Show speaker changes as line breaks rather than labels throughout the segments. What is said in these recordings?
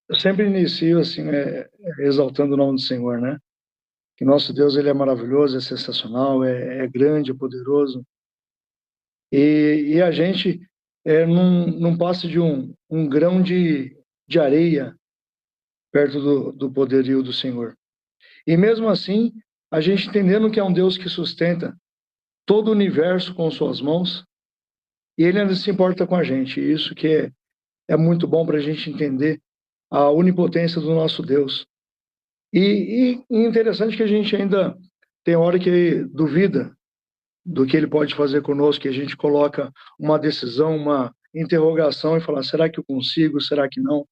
Eu sempre inicio assim, exaltando o nome do Senhor, né? Que nosso Deus, ele é maravilhoso, é sensacional, é grande, é poderoso. E a gente não passa de um grão de areia perto do poderio do Senhor. E mesmo assim, a gente entendendo que é um Deus que sustenta todo o universo com suas mãos, e ele ainda se importa com a gente. E isso que é muito bom para a gente entender a onipotência do nosso Deus. E interessante que a gente ainda tem hora que duvida do que ele pode fazer conosco, que a gente coloca uma decisão, uma interrogação e fala, será que eu consigo, será que não?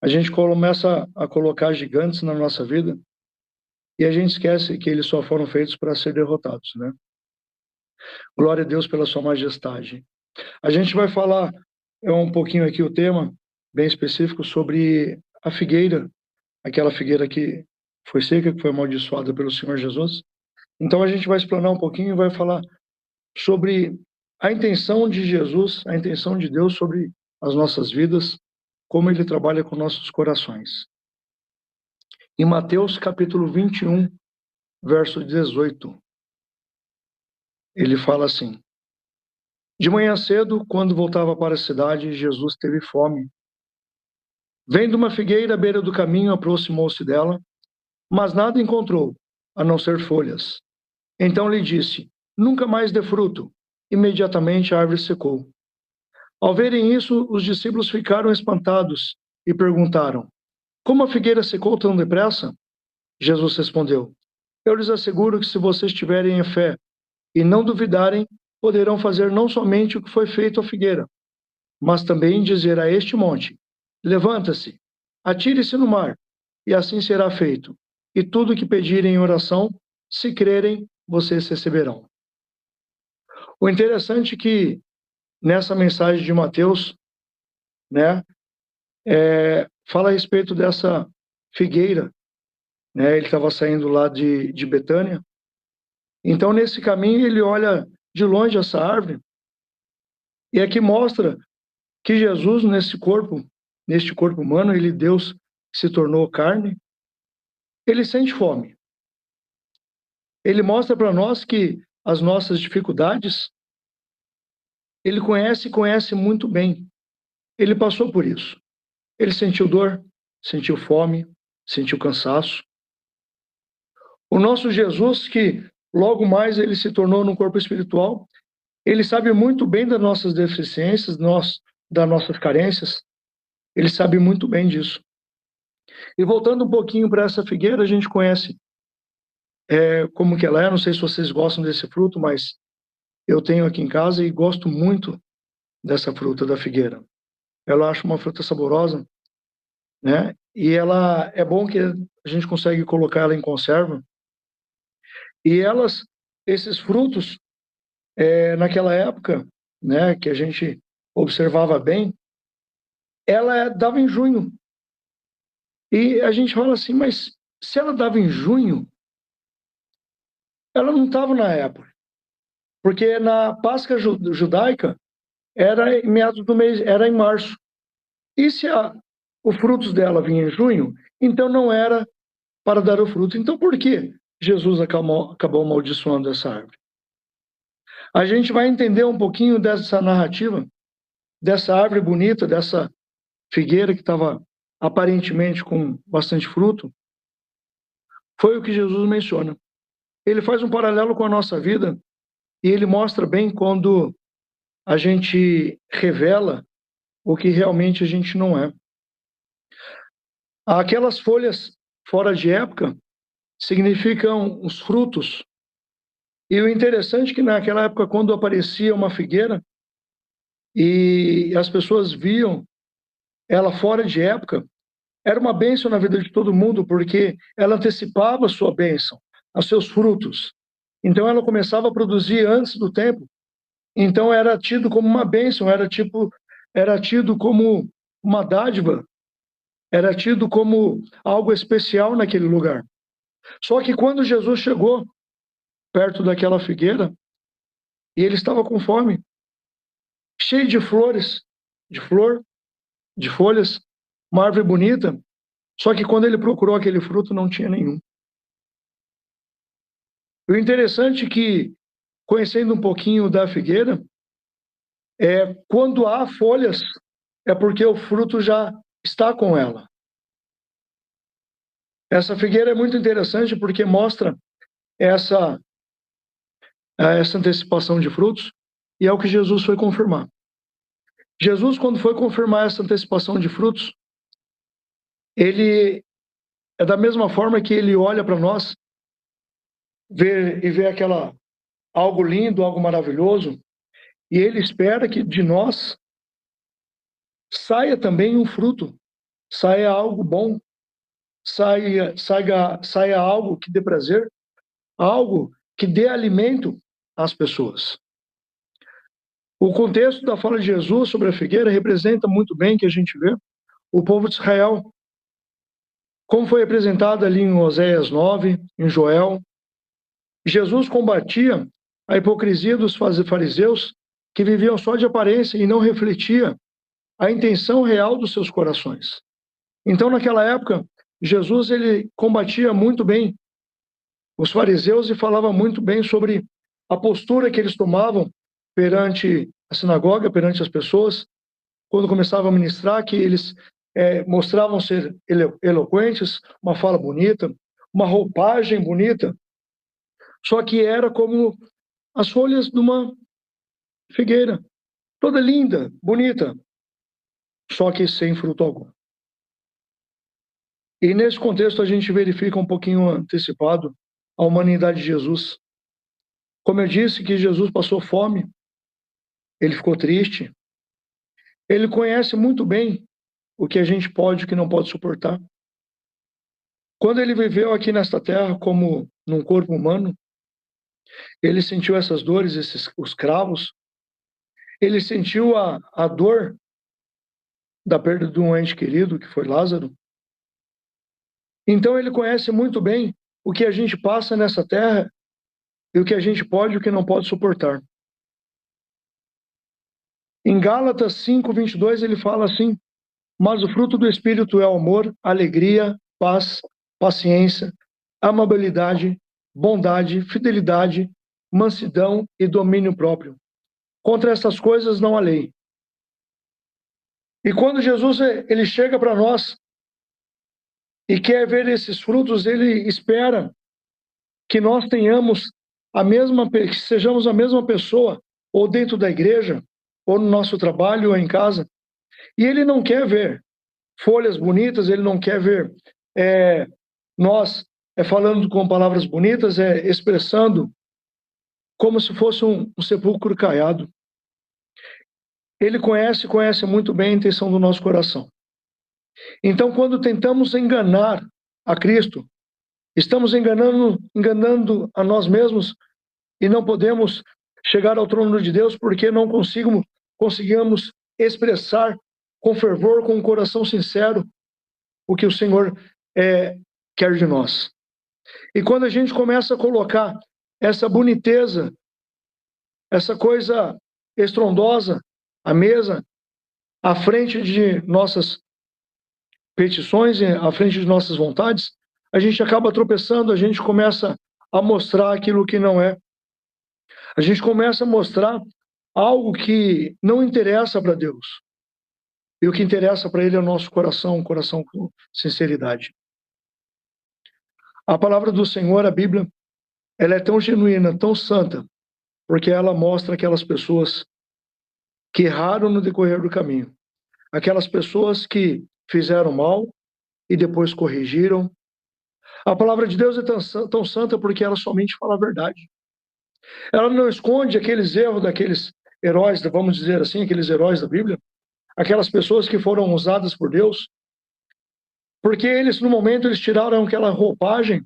A gente começa a colocar gigantes na nossa vida e a gente esquece que eles só foram feitos para ser derrotados, né? Glória a Deus pela sua majestade. A gente vai falar um pouquinho aqui o tema bem específico sobre a figueira, aquela figueira que foi seca, que foi amaldiçoada pelo Senhor Jesus. Então a gente vai explanar um pouquinho e vai falar sobre a intenção de Jesus, a intenção de Deus sobre as nossas vidas, como ele trabalha com nossos corações. Em Mateus capítulo 21, verso 18, ele fala assim: de manhã cedo, quando voltava para a cidade, Jesus teve fome. Vendo uma figueira à beira do caminho, aproximou-se dela, mas nada encontrou, a não ser folhas. Então lhe disse: nunca mais dê fruto. Imediatamente a árvore secou. Ao verem isso, os discípulos ficaram espantados e perguntaram: como a figueira secou tão depressa? Jesus respondeu: eu lhes asseguro que se vocês tiverem fé e não duvidarem, poderão fazer não somente o que foi feito à figueira, mas também dizer a este monte: levanta-se, atire-se no mar, e assim será feito. E tudo o que pedirem em oração, se crerem, vocês receberão. O interessante é que nessa mensagem de Mateus, né, fala a respeito dessa figueira, né? Ele estava saindo lá de Betânia. Então, nesse caminho, ele olha de longe essa árvore, e aqui mostra que Jesus, neste corpo humano, ele, Deus, se tornou carne, ele sente fome. Ele mostra para nós que as nossas dificuldades, ele conhece muito bem. Ele passou por isso. Ele sentiu dor, sentiu fome, sentiu cansaço. O nosso Jesus, que logo mais ele se tornou no corpo espiritual, ele sabe muito bem das nossas deficiências, das nossas carências. Ele sabe muito bem disso. E voltando um pouquinho para essa figueira, a gente conhece como que ela é. Não sei se vocês gostam desse fruto, mas eu tenho aqui em casa e gosto muito dessa fruta da figueira. Eu acho uma fruta saborosa, né? E ela é bom que a gente consegue colocar ela em conserva. E esses frutos, naquela época, né, que a gente observava bem, ela dava em junho. E a gente fala assim, mas se ela dava em junho, ela não estava na época. Porque na Páscoa judaica era em meados do mês, era em março. E se os frutos dela vinham em junho, então não era para dar o fruto. Então por que Jesus acabou amaldiçoando essa árvore? A gente vai entender um pouquinho dessa narrativa, dessa árvore bonita, dessa figueira que estava aparentemente com bastante fruto. Foi o que Jesus menciona. Ele faz um paralelo com a nossa vida e ele mostra bem quando a gente revela o que realmente a gente não é. Aquelas folhas fora de época significam os frutos. E o interessante é que naquela época, quando aparecia uma figueira e as pessoas viam ela fora de época, era uma bênção na vida de todo mundo, porque ela antecipava a sua bênção, os seus frutos. Então ela começava a produzir antes do tempo. Então era tido como uma bênção, era tido como uma dádiva, era tido como algo especial naquele lugar. Só que quando Jesus chegou perto daquela figueira, e ele estava com fome, cheio de flores, de flor, de folhas, uma árvore bonita, só que quando ele procurou aquele fruto, não tinha nenhum. O interessante é que, conhecendo um pouquinho da figueira, quando há folhas, é porque o fruto já está com ela. Essa figueira é muito interessante porque mostra essa antecipação de frutos, e é o que Jesus foi confirmar. Jesus, quando foi confirmar essa antecipação de frutos, ele é da mesma forma que ele olha para nós, vê algo lindo, algo maravilhoso, e ele espera que de nós saia também um fruto, saia algo bom, saia algo que dê prazer, algo que dê alimento às pessoas. O contexto da fala de Jesus sobre a figueira representa muito bem que a gente vê o povo de Israel, como foi apresentado ali em Oséias 9, em Joel. Jesus combatia a hipocrisia dos fariseus que viviam só de aparência e não refletia a intenção real dos seus corações. Então, naquela época, Jesus ele combatia muito bem os fariseus e falava muito bem sobre a postura que eles tomavam perante a sinagoga, perante as pessoas, quando começavam a ministrar, que eles mostravam ser eloquentes, uma fala bonita, uma roupagem bonita, só que era como as folhas de uma figueira, toda linda, bonita, só que sem fruto algum. E nesse contexto a gente verifica um pouquinho antecipado a humanidade de Jesus. Como eu disse que Jesus passou fome, ele ficou triste, ele conhece muito bem o que a gente pode e o que não pode suportar. Quando ele viveu aqui nesta terra como num corpo humano, ele sentiu essas dores, os cravos, ele sentiu a dor da perda de um ente querido, que foi Lázaro. Então ele conhece muito bem o que a gente passa nessa terra e o que a gente pode e o que não pode suportar. Em Gálatas 5:22 ele fala assim: mas o fruto do Espírito é o amor, alegria, paz, paciência, amabilidade, bondade, fidelidade, mansidão e domínio próprio. Contra essas coisas não há lei. E quando Jesus ele chega para nós e quer ver esses frutos, ele espera que nós tenhamos que sejamos a mesma pessoa, ou dentro da igreja, ou no nosso trabalho, ou em casa. E ele não quer ver folhas bonitas, ele não quer ver nós falando com palavras bonitas, expressando como se fosse um sepulcro caiado. Ele conhece muito bem a intenção do nosso coração. Então, quando tentamos enganar a Cristo, estamos enganando a nós mesmos e não podemos chegar ao trono de Deus porque não conseguimos expressar com fervor, com um coração sincero, o que o Senhor quer de nós. E quando a gente começa a colocar essa boniteza, essa coisa estrondosa, a mesa, à frente de nossas petições, à frente de nossas vontades, a gente acaba tropeçando, a gente começa a mostrar aquilo que não é. A gente começa a mostrar algo que não interessa para Deus. E o que interessa para Ele é o nosso coração, um coração com sinceridade. A palavra do Senhor, a Bíblia, ela é tão genuína, tão santa, porque ela mostra aquelas pessoas que erraram no decorrer do caminho. Aquelas pessoas que fizeram mal e depois corrigiram. A palavra de Deus é tão santa porque ela somente fala a verdade. Ela não esconde aqueles erros daqueles heróis, vamos dizer assim, aqueles heróis da Bíblia, aquelas pessoas que foram usadas por Deus, porque eles, no momento, eles tiraram aquela roupagem,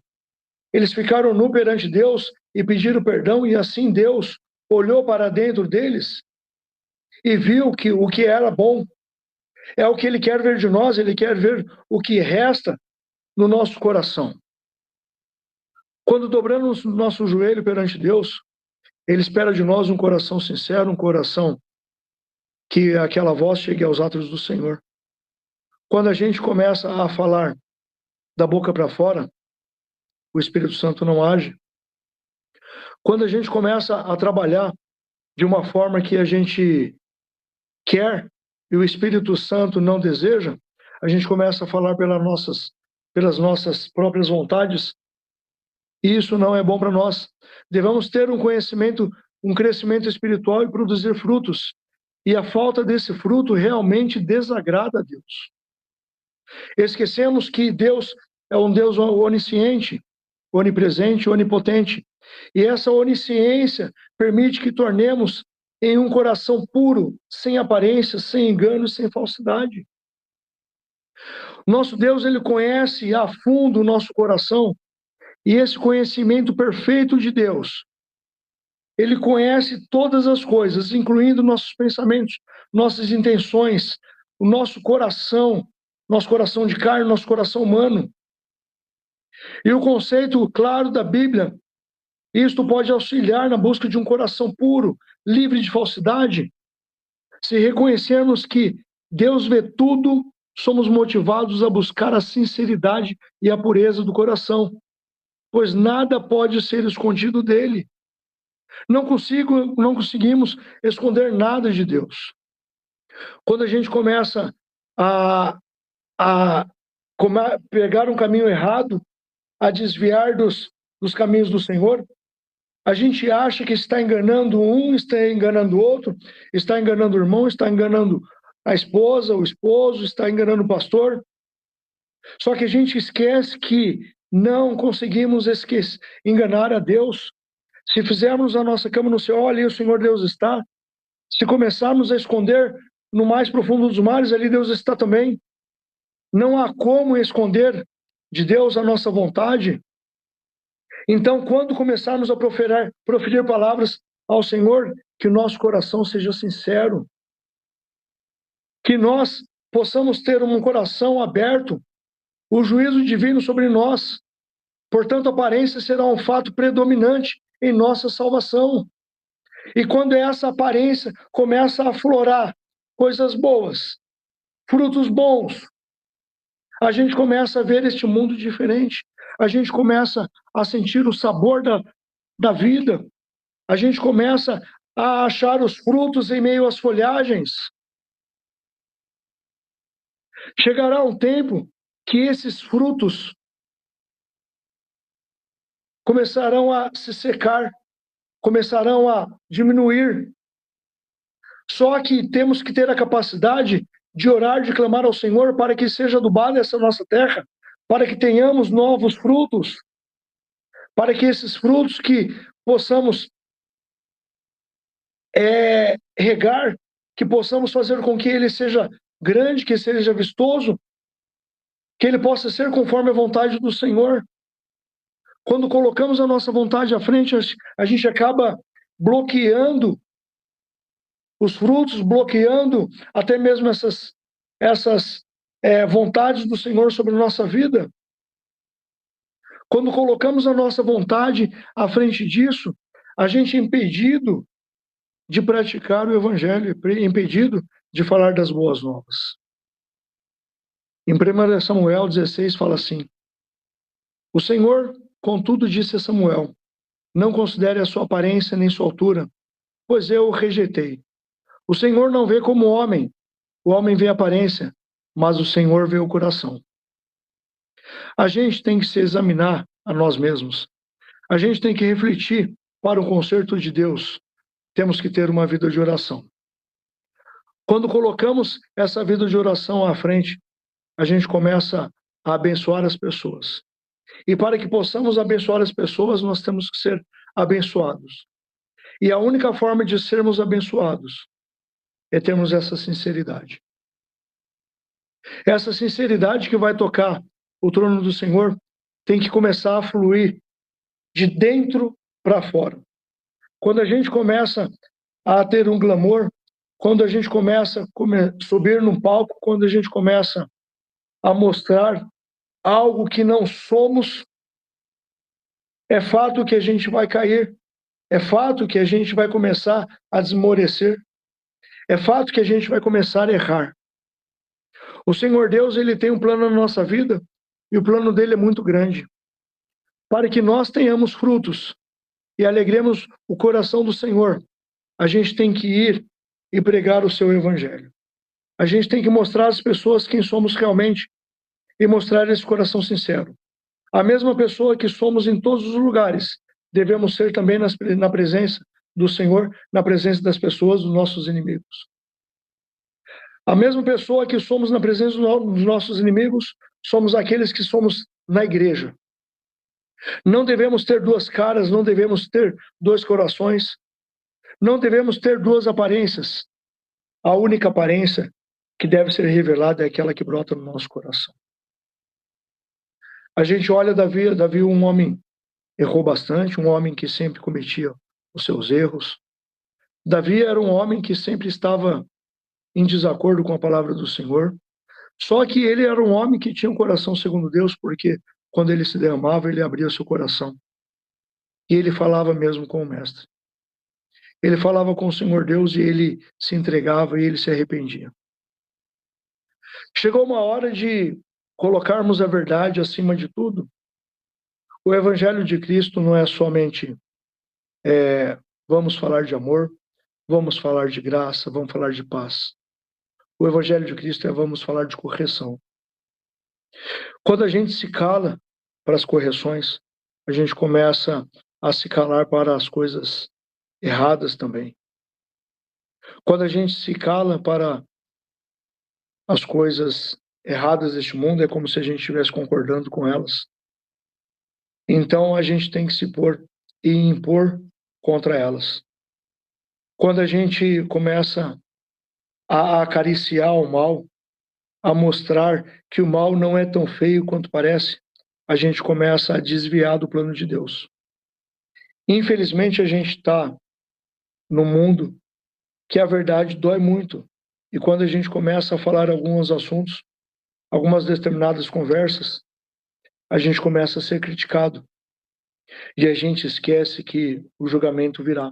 eles ficaram nu perante Deus e pediram perdão, e assim Deus olhou para dentro deles e viu que o que era bom é o que Ele quer ver de nós, Ele quer ver o que resta no nosso coração. Quando dobramos nosso joelho perante Deus, Ele espera de nós um coração sincero, um coração que aquela voz chegue aos atos do Senhor. Quando a gente começa a falar da boca para fora, o Espírito Santo não age. Quando a gente começa a trabalhar de uma forma que a gente quer e o Espírito Santo não deseja, a gente começa a falar pelas nossas próprias vontades, e isso não é bom para nós. Devemos ter um conhecimento, um crescimento espiritual e produzir frutos. E a falta desse fruto realmente desagrada a Deus. Esquecemos que Deus é um Deus onisciente, onipresente, onipotente. E essa onisciência permite que tornemos em um coração puro, sem aparência, sem engano, sem falsidade. Nosso Deus, ele conhece a fundo o nosso coração, e esse conhecimento perfeito de Deus, ele conhece todas as coisas, incluindo nossos pensamentos, nossas intenções, o nosso coração de carne, nosso coração humano. E o conceito claro da Bíblia, isto pode auxiliar na busca de um coração puro, livre de falsidade. Se reconhecermos que Deus vê tudo, somos motivados a buscar a sinceridade e a pureza do coração, pois nada pode ser escondido dele. Não conseguimos esconder nada de Deus. Quando a gente começa a pegar um caminho errado, a desviar dos caminhos do Senhor, a gente acha que está enganando um, está enganando o outro, está enganando o irmão, está enganando a esposa, o esposo, está enganando o pastor. Só que a gente esquece que não conseguimos enganar a Deus. Se fizermos a nossa cama no céu, ali o Senhor Deus está. Se começarmos a esconder no mais profundo dos mares, ali Deus está também. Não há como esconder de Deus a nossa vontade. Então, quando começarmos a proferir palavras ao Senhor, que o nosso coração seja sincero, que nós possamos ter um coração aberto, o juízo divino sobre nós. Portanto, a aparência será um fato predominante em nossa salvação. E quando essa aparência começa a aflorar coisas boas, frutos bons, a gente começa a ver este mundo diferente. A gente começa a sentir o sabor da vida. A gente começa a achar os frutos em meio às folhagens. Chegará um tempo que esses frutos começarão a se secar, começarão a diminuir. Só que temos que ter a capacidade de orar, de clamar ao Senhor para que seja adubada essa nossa terra, para que tenhamos novos frutos, para que esses frutos que possamos regar, que possamos fazer com que ele seja grande, que seja vistoso, que ele possa ser conforme a vontade do Senhor. Quando colocamos a nossa vontade à frente, a gente acaba bloqueando os frutos, bloqueando até mesmo essas vontades do Senhor sobre a nossa vida. Quando colocamos a nossa vontade à frente disso, a gente é impedido de praticar o Evangelho, impedido de falar das boas novas. Em 1 Samuel 16 fala assim: o Senhor, contudo, disse a Samuel: não considere a sua aparência nem sua altura, pois eu o rejeitei. O Senhor não vê como o homem vê a aparência, mas o Senhor vê o coração. A gente tem que se examinar a nós mesmos. A gente tem que refletir para o conserto de Deus. Temos que ter uma vida de oração. Quando colocamos essa vida de oração à frente, a gente começa a abençoar as pessoas. E para que possamos abençoar as pessoas, nós temos que ser abençoados. E a única forma de sermos abençoados é termos essa sinceridade. Essa sinceridade que vai tocar o trono do Senhor tem que começar a fluir de dentro para fora. Quando a gente começa a ter um glamour, quando a gente começa a subir num palco, quando a gente começa a mostrar algo que não somos, é fato que a gente vai cair, é fato que a gente vai começar a desmorecer, é fato que a gente vai começar a errar. O Senhor Deus, ele tem um plano na nossa vida, e o plano dele é muito grande, para que nós tenhamos frutos e alegremos o coração do Senhor. A gente tem que ir e pregar o seu evangelho. A gente tem que mostrar às pessoas quem somos realmente e mostrar esse coração sincero. A mesma pessoa que somos em todos os lugares, devemos ser também na presença do Senhor, na presença das pessoas, dos nossos inimigos. A mesma pessoa que somos na presença dos nossos inimigos, somos aqueles que somos na igreja. Não devemos ter duas caras, não devemos ter dois corações, não devemos ter duas aparências. A única aparência que deve ser revelada é aquela que brota no nosso coração. A gente olha Davi um homem errou bastante, um homem que sempre cometia os seus erros. Davi era um homem que sempre estava em desacordo com a palavra do Senhor. Só que ele era um homem que tinha um coração segundo Deus, porque quando ele se derramava, ele abria seu coração. E ele falava mesmo com o mestre. Ele falava com o Senhor Deus e ele se entregava e ele se arrependia. Chegou uma hora de colocarmos a verdade acima de tudo. O Evangelho de Cristo não é somente vamos falar de amor, vamos falar de graça, vamos falar de paz. O Evangelho de Cristo é vamos falar de correção. Quando a gente se cala para as correções, a gente começa a se calar para as coisas erradas também. Quando a gente se cala para as coisas erradas deste mundo, é como se a gente estivesse concordando com elas. Então a gente tem que se pôr e impor contra elas. Quando a gente começa a acariciar o mal, a mostrar que o mal não é tão feio quanto parece, a gente começa a desviar do plano de Deus. Infelizmente, a gente está num mundo que a verdade dói muito. E quando a gente começa a falar alguns assuntos, algumas determinadas conversas, a gente começa a ser criticado. E a gente esquece que o julgamento virá.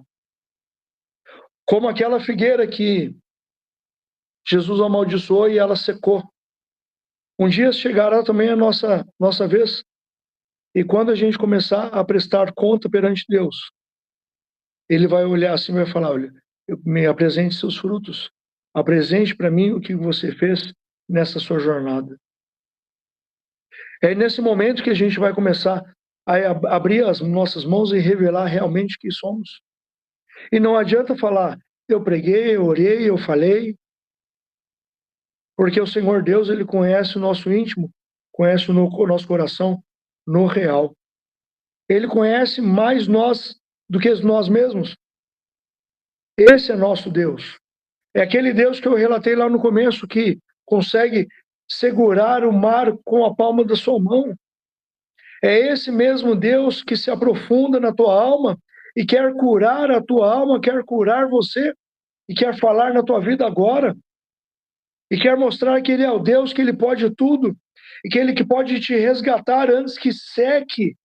Como aquela figueira que Jesus amaldiçoou e ela secou. Um dia chegará também a nossa vez. E quando a gente começar a prestar conta perante Deus, Ele vai olhar assim e vai falar, olha, me apresente seus frutos. Apresente para mim o que você fez nessa sua jornada. É nesse momento que a gente vai começar a abrir as nossas mãos e revelar realmente quem somos. E não adianta falar, eu preguei, eu orei, eu falei, porque o Senhor Deus, Ele conhece o nosso íntimo, conhece o nosso coração no real. Ele conhece mais nós do que nós mesmos. Esse é nosso Deus. É aquele Deus que eu relatei lá no começo, que consegue segurar o mar com a palma da sua mão. É esse mesmo Deus que se aprofunda na tua alma e quer curar a tua alma, quer curar você e quer falar na tua vida agora. E quer mostrar que Ele é o Deus, que Ele pode tudo e que Ele que pode te resgatar antes que seque,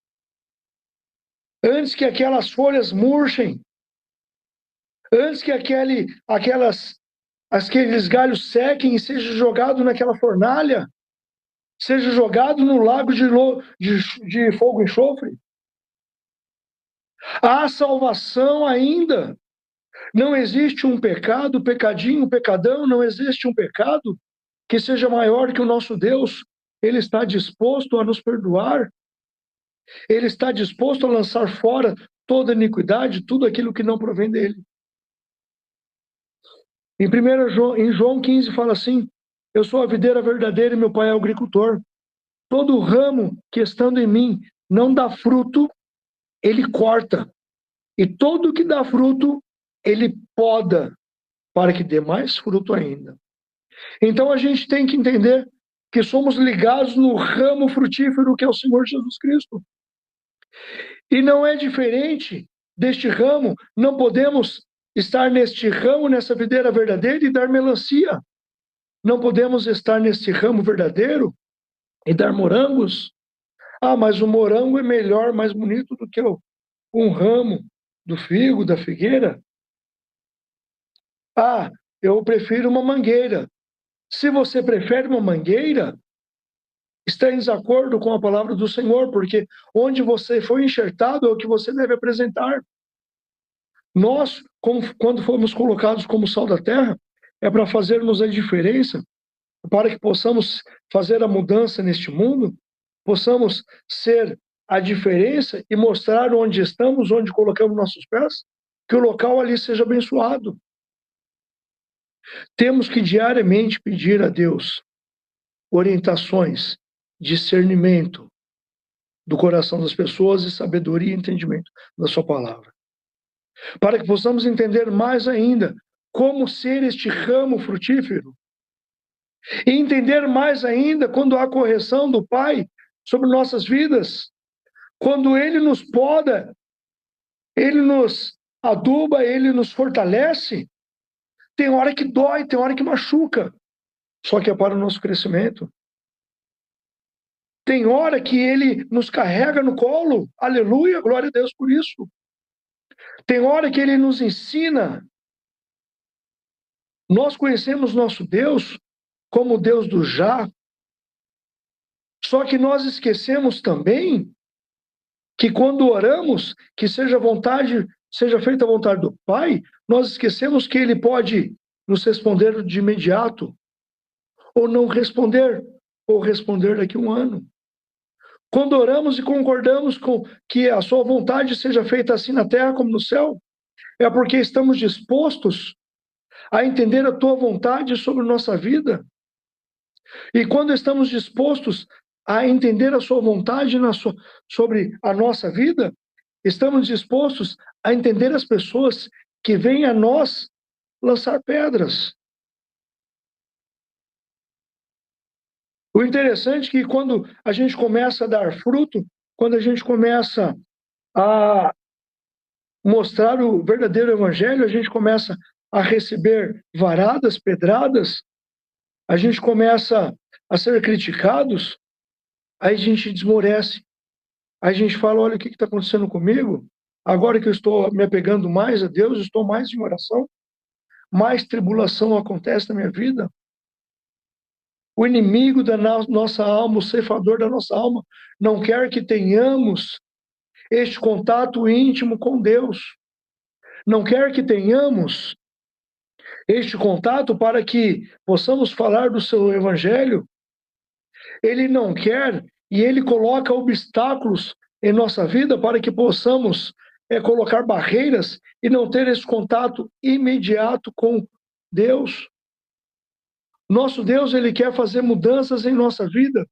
antes que aquelas folhas murchem, antes que aqueles galhos sequem e seja jogado naquela fornalha, seja jogado no lago de fogo e enxofre. Há salvação ainda. Não existe um pecado, pecadinho, pecadão, não existe um pecado que seja maior que o nosso Deus. Ele está disposto a nos perdoar. Ele está disposto a lançar fora toda iniquidade, tudo aquilo que não provém dele. Em João 15 fala assim, eu sou a videira verdadeira e meu pai é o agricultor. Todo ramo que estando em mim não dá fruto, ele corta. E todo que dá fruto, ele poda, para que dê mais fruto ainda. Então a gente tem que entender que somos ligados no ramo frutífero que é o Senhor Jesus Cristo. E não é diferente deste ramo, não podemos estar neste ramo, nessa videira verdadeira e dar melancia. Não podemos estar neste ramo verdadeiro e dar morangos. Ah, mas o morango é melhor, mais bonito do que um ramo do figo, da figueira. Ah, eu prefiro uma mangueira. Se você prefere uma mangueira, está em desacordo com a palavra do Senhor, porque onde você foi enxertado é o que você deve apresentar. Nós, quando fomos colocados como sal da terra, é para fazermos a diferença, para que possamos fazer a mudança neste mundo, possamos ser a diferença e mostrar onde estamos, onde colocamos nossos pés, que o local ali seja abençoado. Temos que diariamente pedir a Deus orientações, discernimento do coração das pessoas e sabedoria e entendimento da sua palavra, para que possamos entender mais ainda como ser este ramo frutífero e entender mais ainda quando há correção do Pai sobre nossas vidas, quando Ele nos poda, Ele nos aduba, Ele nos fortalece. Tem hora que dói, tem hora que machuca, só que é para o nosso crescimento. Tem hora que Ele nos carrega no colo, aleluia, glória a Deus por isso. Tem hora que Ele nos ensina. Nós conhecemos nosso Deus como o Deus do já, só que nós esquecemos também que quando oramos, que seja feita a vontade do Pai, nós esquecemos que Ele pode nos responder de imediato, ou não responder, ou responder daqui a um ano. Quando oramos e concordamos com que a sua vontade seja feita assim na terra como no céu, é porque estamos dispostos a entender a tua vontade sobre nossa vida. E quando estamos dispostos a entender a sua vontade sobre a nossa vida, estamos dispostos a entender as pessoas que vêm a nós lançar pedras. O interessante é que quando a gente começa a dar fruto, quando a gente começa a mostrar o verdadeiro evangelho, a gente começa a receber varadas, pedradas, a gente começa a ser criticados, aí a gente desmorece. Aí a gente fala, olha o que está acontecendo comigo, agora que eu estou me apegando mais a Deus, estou mais em oração, mais tribulação acontece na minha vida. O inimigo da nossa alma, o ceifador da nossa alma, não quer que tenhamos este contato íntimo com Deus. Não quer que tenhamos este contato para que possamos falar do seu evangelho. Ele não quer e ele coloca obstáculos em nossa vida para que possamos colocar barreiras e não ter esse contato imediato com Deus. Nosso Deus, ele quer fazer mudanças em nossa vida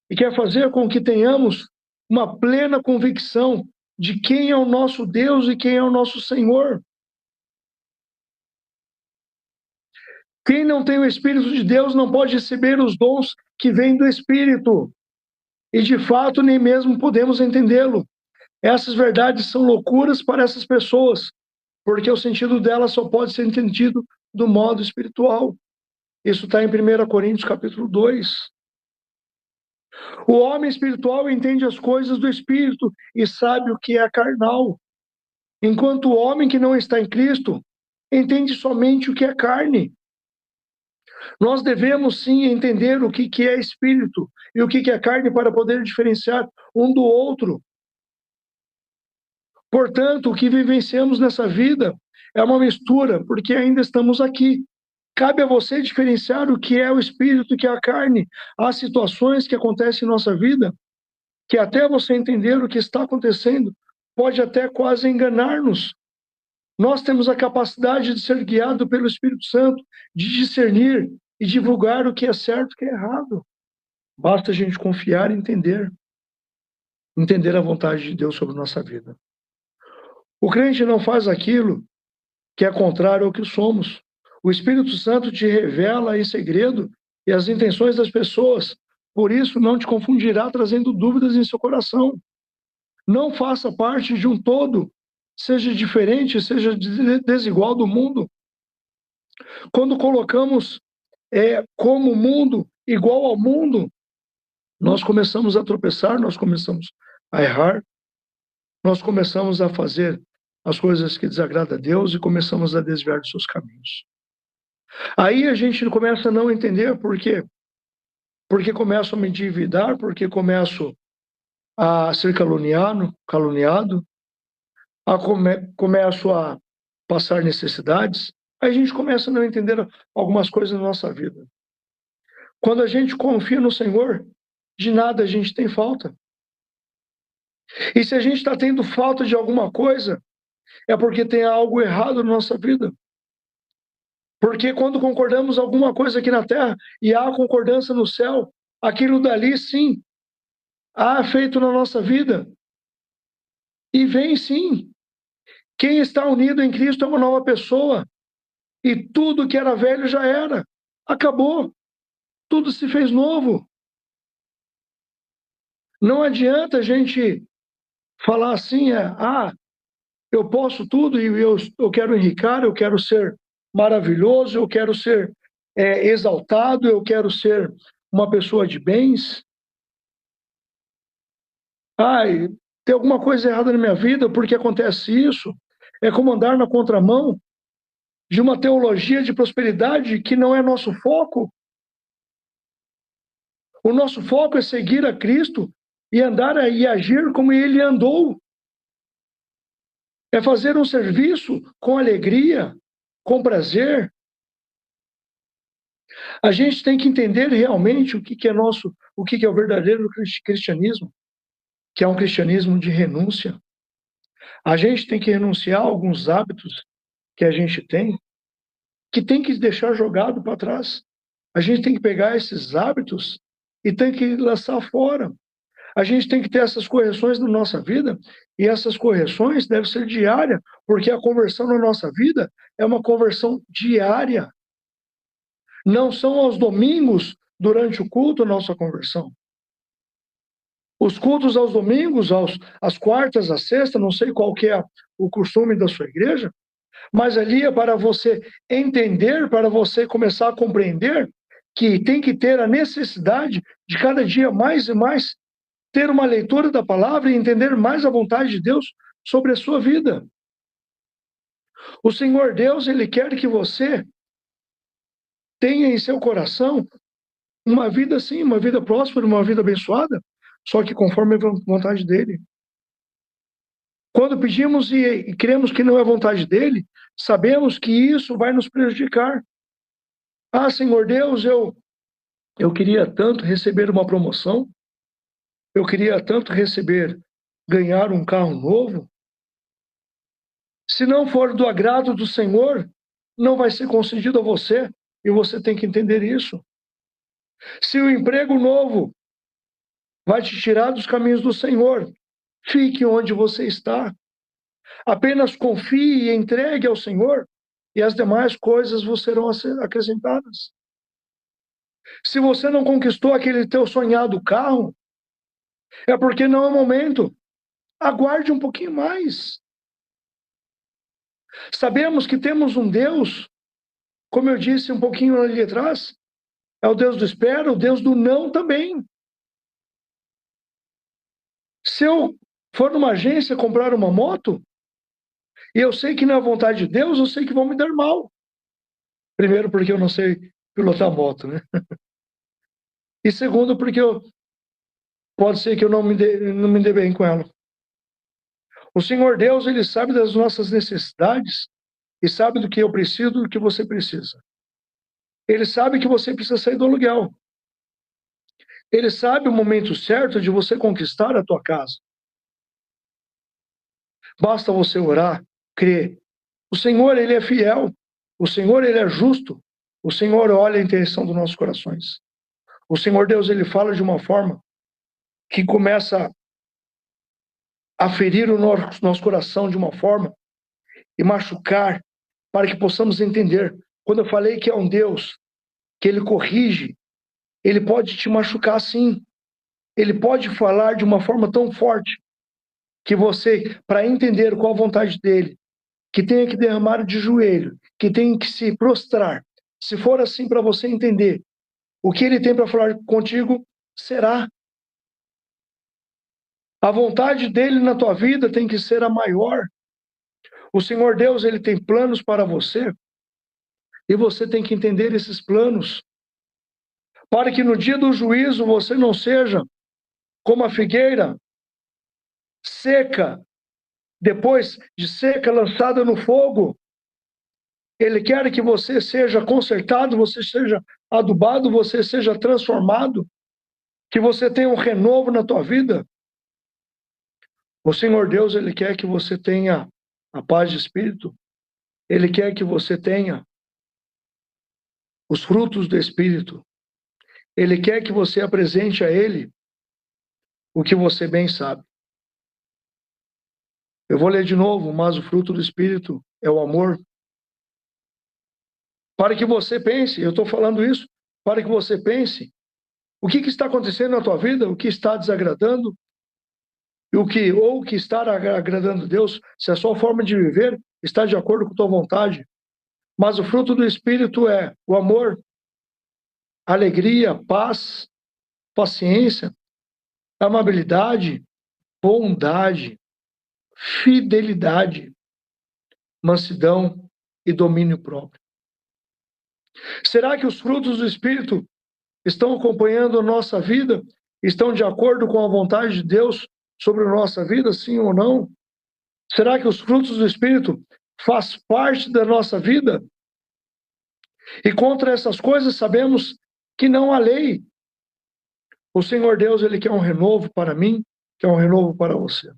e quer fazer com que tenhamos uma plena convicção de quem é o nosso Deus e quem é o nosso Senhor. Quem não tem o Espírito de Deus não pode receber os dons que vêm do Espírito. E, de fato, nem mesmo podemos entendê-lo. Essas verdades são loucuras para essas pessoas, porque o sentido delas só pode ser entendido do modo espiritual. Isso está em 1 Coríntios, capítulo 2. O homem espiritual entende as coisas do Espírito e sabe o que é carnal, enquanto o homem que não está em Cristo entende somente o que é carne. Nós devemos, sim, entender o que é Espírito e o que é carne para poder diferenciar um do outro. Portanto, o que vivenciamos nessa vida é uma mistura, porque ainda estamos aqui. Cabe a você diferenciar o que é o espírito e o que é a carne. Há situações que acontecem em nossa vida que até você entender o que está acontecendo, pode até quase enganar-nos. Nós temos a capacidade de ser guiado pelo Espírito Santo, de discernir e divulgar o que é certo e o que é errado. Basta a gente confiar e entender a vontade de Deus sobre nossa vida. O crente não faz aquilo que é contrário ao que somos. O Espírito Santo te revela em segredo e as intenções das pessoas. Por isso, não te confundirá trazendo dúvidas em seu coração. Não faça parte de um todo, seja diferente, seja desigual do mundo. Quando colocamos como mundo, igual ao mundo, nós começamos a tropeçar, nós começamos a errar, nós começamos a fazer as coisas que desagradam a Deus e começamos a desviar dos seus caminhos. Aí a gente começa a não entender por quê. Porque começo a me endividar, porque começo a ser caluniado, começo a passar necessidades. Aí a gente começa a não entender algumas coisas na nossa vida. Quando a gente confia no Senhor, de nada a gente tem falta. E se a gente está tendo falta de alguma coisa, é porque tem algo errado na nossa vida. Porque quando concordamos alguma coisa aqui na terra e há concordância no céu, aquilo dali sim há feito na nossa vida. E vem sim. Quem está unido em Cristo é uma nova pessoa. E tudo que era velho já era. Acabou. Tudo se fez novo. Não adianta a gente falar assim, eu posso tudo e eu quero enricar, eu quero ser maravilhoso, eu quero ser exaltado, eu quero ser uma pessoa de bens. Ai, tem alguma coisa errada na minha vida porque acontece isso. É como andar na contramão de uma teologia de prosperidade que não é nosso foco. O nosso foco é seguir a Cristo e andar e agir como ele andou. É fazer um serviço com alegria, com prazer. A gente tem que entender realmente o que é nosso, o que é o verdadeiro cristianismo, que é um cristianismo de renúncia. A gente tem que renunciar a alguns hábitos que a gente tem, que tem que deixar jogado para trás. A gente tem que pegar esses hábitos e tem que lançar fora. A gente tem que ter essas correções na nossa vida, e essas correções devem ser diárias, porque a conversão na nossa vida é uma conversão diária. Não são aos domingos, durante o culto, a nossa conversão. Os cultos aos domingos, às quartas, às sextas, não sei qual que é o costume da sua igreja, mas ali é para você entender, para você começar a compreender que tem que ter a necessidade de cada dia mais e mais ter uma leitura da palavra e entender mais a vontade de Deus sobre a sua vida. O Senhor Deus, Ele quer que você tenha em seu coração uma vida assim, uma vida próspera, uma vida abençoada, só que conforme a vontade dEle. Quando pedimos e cremos que não é vontade dEle, sabemos que isso vai nos prejudicar. Senhor Deus, eu queria tanto receber uma promoção, eu queria tanto ganhar um carro novo. Se não for do agrado do Senhor, não vai ser concedido a você, e você tem que entender isso. Se o emprego novo vai te tirar dos caminhos do Senhor, fique onde você está. Apenas confie e entregue ao Senhor, e as demais coisas vos serão acrescentadas. Se você não conquistou aquele teu sonhado carro, é porque não é momento. Aguarde um pouquinho mais. Sabemos que temos um Deus, como eu disse um pouquinho ali atrás, é o Deus do espera, o Deus do não também. Se eu for numa agência comprar uma moto, e eu sei que não é vontade de Deus, eu sei que vão me dar mal. Primeiro, porque eu não sei pilotar moto, né? E segundo, porque pode ser que eu não me dê bem com ela. O Senhor Deus, Ele sabe das nossas necessidades e sabe do que eu preciso, do que você precisa. Ele sabe que você precisa sair do aluguel. Ele sabe o momento certo de você conquistar a tua casa. Basta você orar, crer. O Senhor, Ele é fiel. O Senhor, Ele é justo. O Senhor olha a intenção dos nossos corações. O Senhor Deus, Ele fala de uma forma que começa a ferir o nosso coração de uma forma e machucar, para que possamos entender. Quando eu falei que é um Deus que Ele corrige, Ele pode te machucar sim. Ele pode falar de uma forma tão forte que você, para entender qual a vontade dEle, que tenha que derramar de joelho, que tenha que se prostrar. Se for assim para você entender o que Ele tem para falar contigo, será. A vontade dEle na tua vida tem que ser a maior. O Senhor Deus, Ele tem planos para você, E você tem que entender esses planos, para que no dia do juízo você não seja como a figueira seca, depois de seca, lançada no fogo. Ele quer que você seja consertado, você seja adubado, você seja transformado, que você tenha um renovo na tua vida. O Senhor Deus, Ele quer que você tenha a paz de espírito. Ele quer que você tenha os frutos do Espírito. Ele quer que você apresente a Ele o que você bem sabe. Eu vou ler de novo, mas o fruto do Espírito é o amor. Para que você pense, eu estou falando isso, para que você pense o que está acontecendo na tua vida, o que está desagradando, e o que está agradando a Deus, se a sua forma de viver está de acordo com a tua vontade. Mas o fruto do Espírito é o amor, alegria, paz, paciência, amabilidade, bondade, fidelidade, mansidão e domínio próprio. Será que os frutos do Espírito estão acompanhando a nossa vida? Estão de acordo com a vontade de Deus sobre a nossa vida, sim ou não? Será que os frutos do Espírito faz parte da nossa vida? E contra essas coisas sabemos que não há lei. O Senhor Deus, Ele quer um renovo para mim, quer um renovo para você.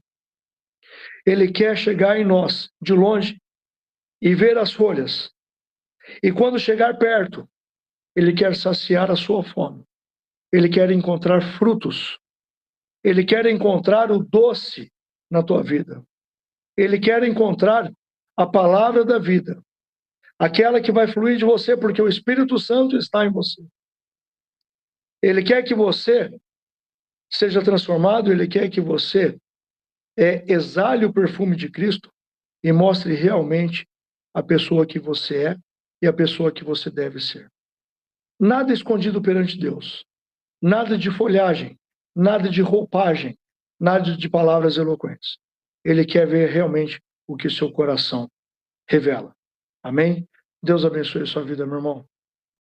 Ele quer chegar em nós, de longe, e ver as folhas. E quando chegar perto, Ele quer saciar a sua fome. Ele quer encontrar frutos. Ele quer encontrar o doce na tua vida. Ele quer encontrar a palavra da vida. Aquela que vai fluir de você, porque o Espírito Santo está em você. Ele quer que você seja transformado, Ele quer que você exale o perfume de Cristo e mostre realmente a pessoa que você é e a pessoa que você deve ser. Nada escondido perante Deus. Nada de folhagem, nada de roupagem, nada de palavras eloquentes. Ele quer ver realmente o que seu coração revela. Amém? Deus abençoe a sua vida, meu irmão.